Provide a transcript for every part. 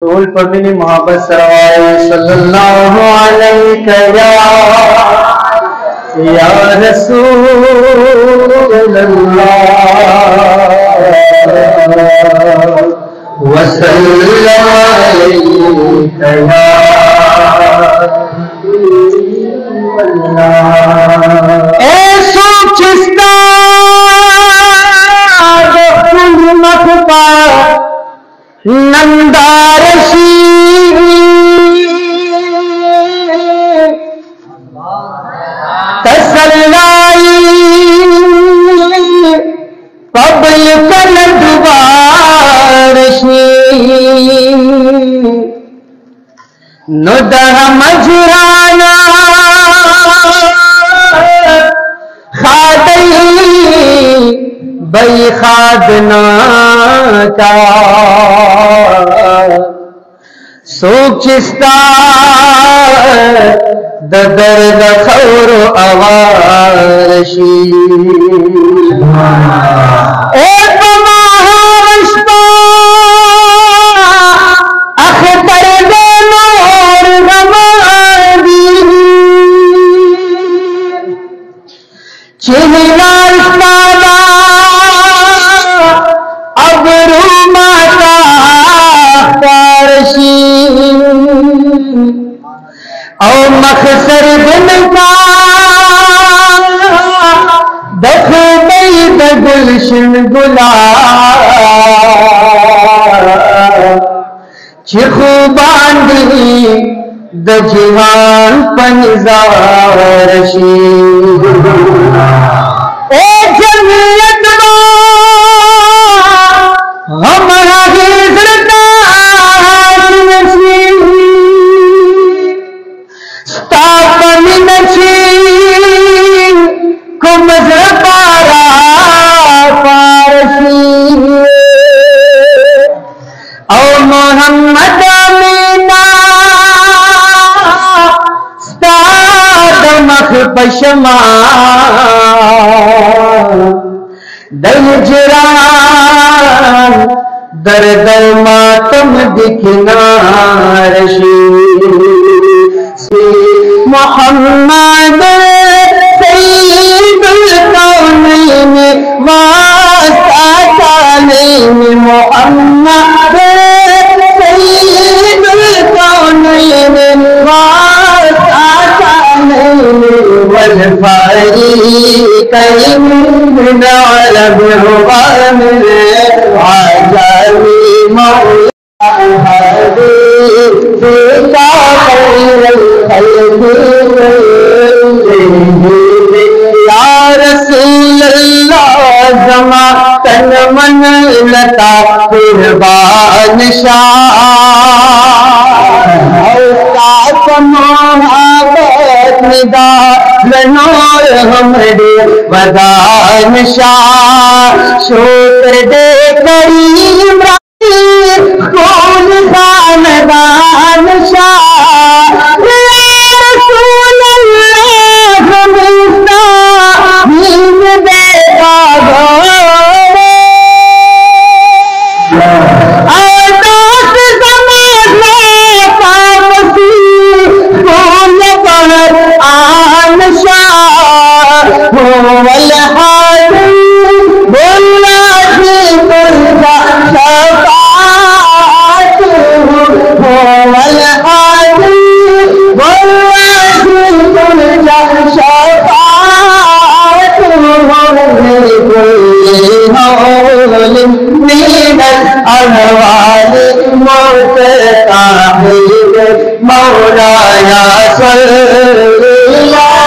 رسول پر میری محبت سروائے صلی اللہ علیہ یا رسول اللہ وسلم علیہ اے سوچستا گفتن مخبا نندارشی تسلائی قبل کندوارشی ندہ مجرانا خادی بئی خادنا کا سوچستا درد خور اوارشی ایک مہارشتا اختر دنور رمادی چہلال پادا ابرو ماتا پارشی او مخسر دن کا دکھ بید گلشن گلا چخو باندی د جہان پنزارشی اے جمعیت ہمارا حضرتا نشی ستاپنی نشی کمزر پارا پارشی او محمد امینا ستاد مخ پشما دل جران درد ماتم دکھنا رشی محمد سید الکونین واسطالین محمد سید الکونین واسطالین والفریقین من عالم وامر عجمی مولا حبیب کا خیر الخلق یا رسول اللہ زمان تن من لتا قربان شاہ اوقات محبت ندا لنور ہمڑے ودان شاہ شکر دے کریم کون خاندان شاہ رسول اللہ ہمیشہ نیند دیتا گوڑے آداس زمانے پامسی کون بہر آن شاہ والحاضر واللہ بلدہ شفاعت والحاضر واللہ بلدہ شفاعت من الأنوال مرتقب مولایا صلی اللہ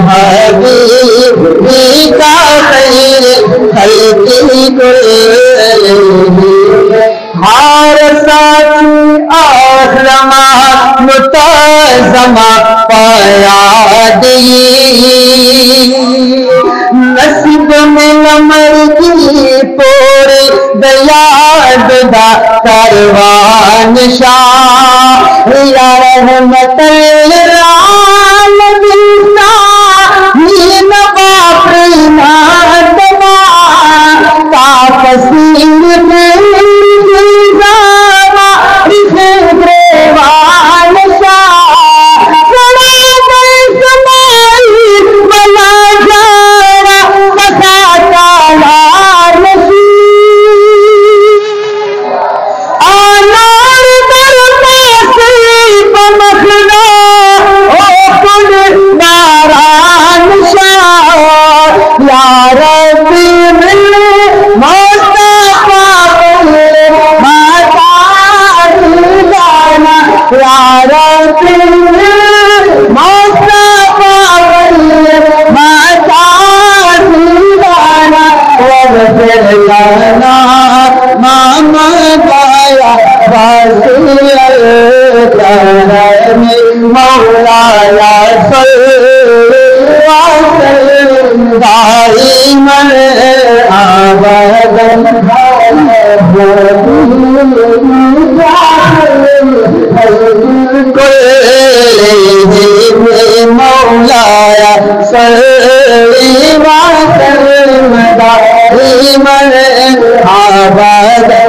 حبیب کا خیر خلق ہار ساتھی آخرما متازمہ پایا دی نصیب میں نمر کی پوری دیاد دا کاروان شاہ یا رحمت للعالمین واغفر لنا ما مضى يا واسع الكرم مولاي صل وسلم دائما ابدا كلهم مولاي صل وسلم دائما ابدا